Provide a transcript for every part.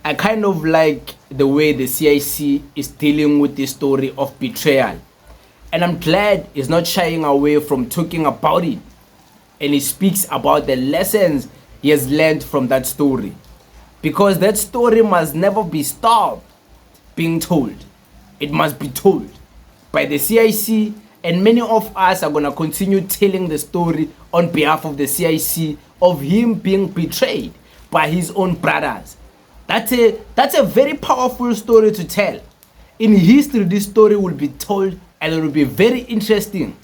I kind of like the way the CIC is dealing with this story of betrayal. And I'm glad he's not shying away from talking about it. And he speaks about the lessons he has learned from that story. Because that story must never be stopped being told. It must be told by the CIC, and many of us are going to continue telling the story on behalf of the CIC of him being betrayed by his own brothers. That's a very powerful story to tell. In history, this story will be told, and it will be very interesting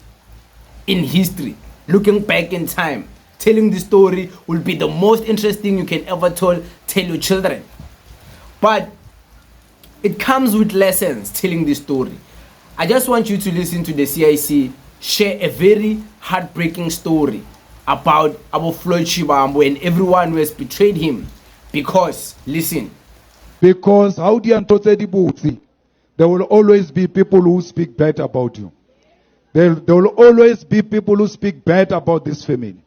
in history. Looking back in time, telling the story will be the most interesting you can ever tell your children. But it comes with lessons telling this story. I just want you to listen to the CIC share a very heartbreaking story about our Floyd Shivambu and everyone who has betrayed him. Because, listen. Because how do you there will always be people who speak bad about you. There will always be people who speak bad about this family.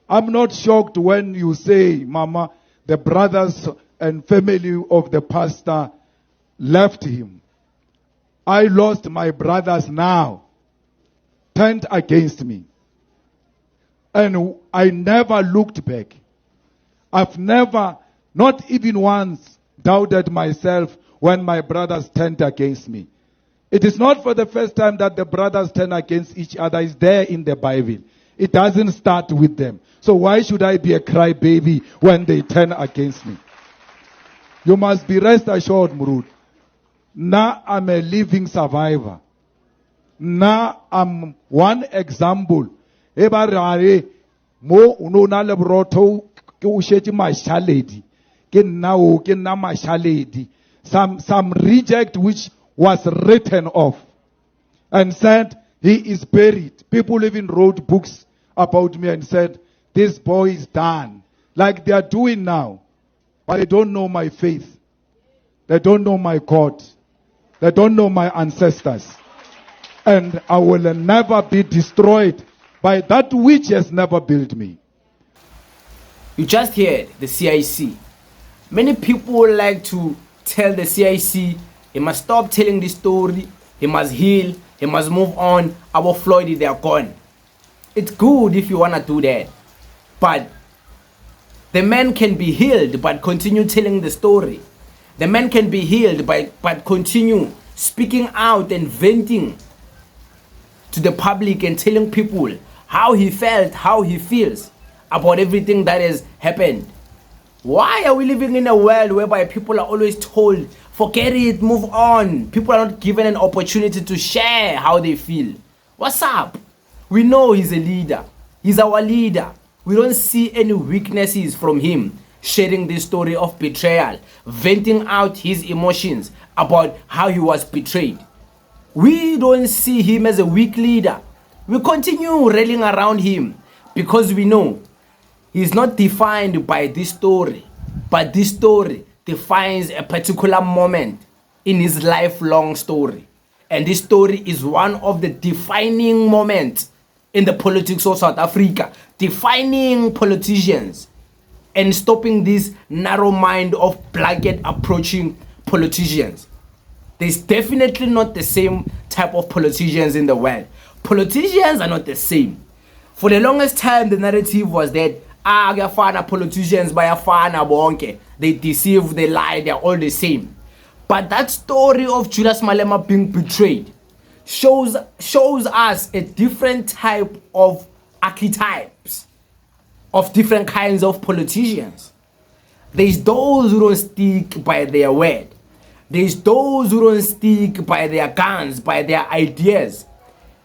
I'm not shocked when you say, Mama, the brothers and family of the pastor left him. I lost my brothers now, turned against me. And I never looked back. I've never, not even once, doubted myself when my brothers turned against me. It is not for the first time that the brothers turn against each other. It's there in the Bible. It doesn't start with them. So why should I be a crybaby when they turn against me? You must be rest assured, Murud. Now I'm a living survivor. Now I'm one example. Mo unona lebroto ke o shetse mashaledi ke nna o ke nna mashaledi some reject which was written off and said he is buried. People even wrote books about me and said this boy is done, like they are doing now. But they don't know my faith. They don't know my God. They don't know my ancestors. And I will never be destroyed by that which has never built me. You just heard the CIC. Many people like to tell the CIC he must stop telling this story, he must heal, he must move on. Our Floyd, they are gone. It's good if you want to do that. But the man can be healed but continue telling the story. The man can be healed but continue speaking out and venting to the public and telling people how he felt, how he feels about everything that has happened. Why are we living in a world whereby people are always told, forget it, move on? People are not given an opportunity to share how they feel. What's up? We know he's a leader. He's our leader. We don't see any weaknesses from him sharing this story of betrayal, venting out his emotions about how he was betrayed. We don't see him as a weak leader. We continue rallying around him because we know he's not defined by this story, but this story defines a particular moment in his lifelong story. And this story is one of the defining moments in the politics of South Africa, defining politicians and stopping this narrow mind of blanket approaching politicians. There's definitely not the same type of politicians in the world. Politicians are not the same. For the longest time, the narrative was that kuyafana politicians bayafana bonke. They deceive, they lie, they're all the same. But that story of Julius Malema being betrayed shows us a different type of archetypes of different kinds of politicians. There's those who don't stick by their word. There's those who don't stick by their guns, by their ideas.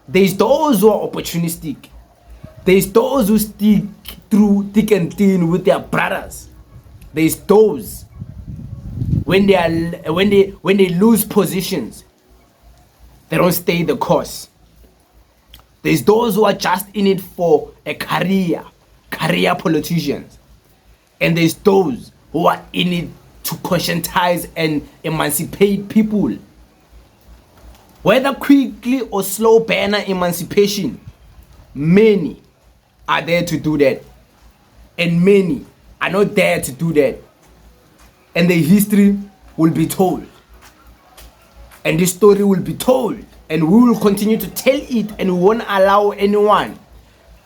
There's those who are opportunistic. There's those who stick through thick and thin with their brothers. There's those when they lose positions, they don't stay the course. There's those who are just in it for a career politicians. And there's those who are in it to conscientize and emancipate people. Whether quickly or slow banner emancipation, many are there to do that. And many are not there to do that. and the history will be told. And this story will be told, and we will continue to tell it, and we won't allow anyone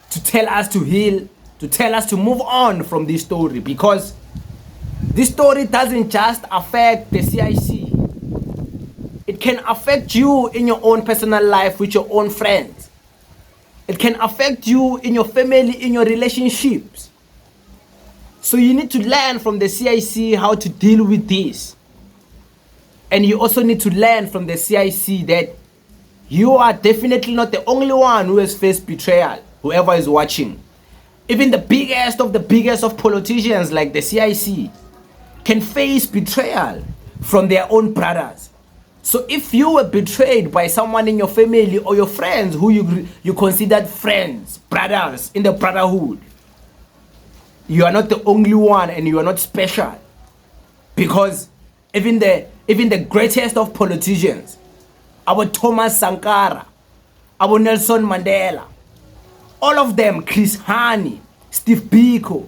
to tell us to heal, to tell us to move on from this story, because this story doesn't just affect the CIC. It can affect you in your own personal life with your own friends. It can affect you in your family, in your relationships. So you need to learn from the CIC how to deal with this. And you also need to learn from the CIC that you are definitely not the only one who has faced betrayal, whoever is watching. Even the biggest of politicians like the CIC can face betrayal from their own brothers. So if you were betrayed by someone in your family or your friends who you considered friends, brothers in the brotherhood, you are not the only one, and you are not special. Because even the greatest of politicians, our Thomas Sankara, our Nelson Mandela, all of them, Chris Hani, Steve Biko,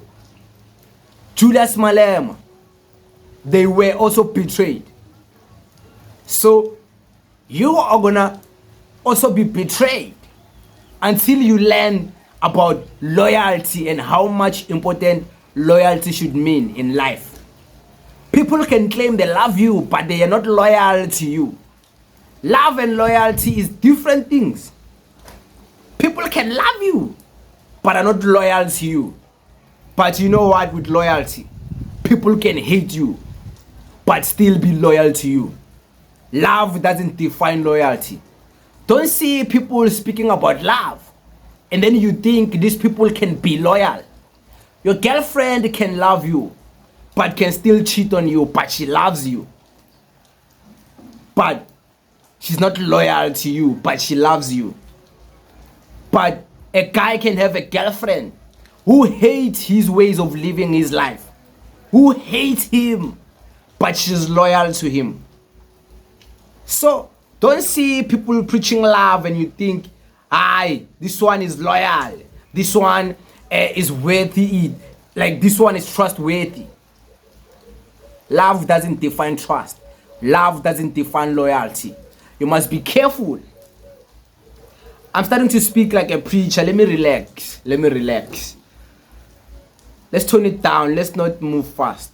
Julius Malema, they were also betrayed. So you are gonna also be betrayed until you learn about loyalty and how much important loyalty should mean in life. People can claim they love you, but they are not loyal to you. Love and loyalty is different things. People can love you, but are not loyal to you. But you know what? With loyalty, people can hate you, but still be loyal to you. Love doesn't define loyalty. Don't see people speaking about love and then you think these people can be loyal. Your girlfriend can love you, but can still cheat on you, but she loves you. But she's not loyal to you, but she loves you. But a guy can have a girlfriend who hates his ways of living his life, who hates him, but she's loyal to him. So don't see people preaching love and you think, this one is loyal, this one is worthy, like this one is trustworthy. Love doesn't define trust. Love doesn't define loyalty. You must be careful. I'm starting to speak like a preacher. Let me relax. Let's tone it down. Let's not move fast,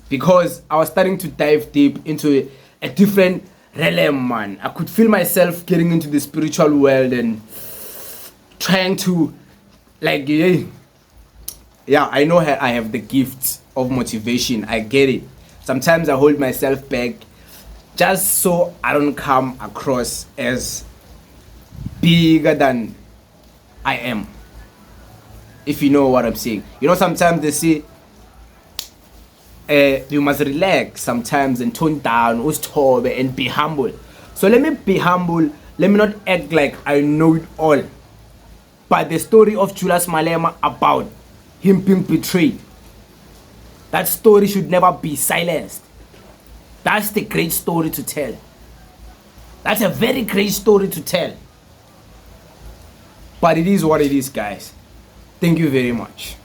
because I was starting to dive deep into a different realm, man. I could feel myself getting into the spiritual world and trying to, like, yeah, I know I have the gift of motivation. I get it. Sometimes I hold myself back just so I don't come across as bigger than I am. If you know what I'm saying. You know, sometimes they say you must relax sometimes and tone down, and be humble. So let me be humble. Let me not act like I know it all. But the story of Julius Malema about him being betrayed, that story should never be silenced. That's the great story to tell. That's a very great story to tell. But it is what it is, guys. Thank you very much.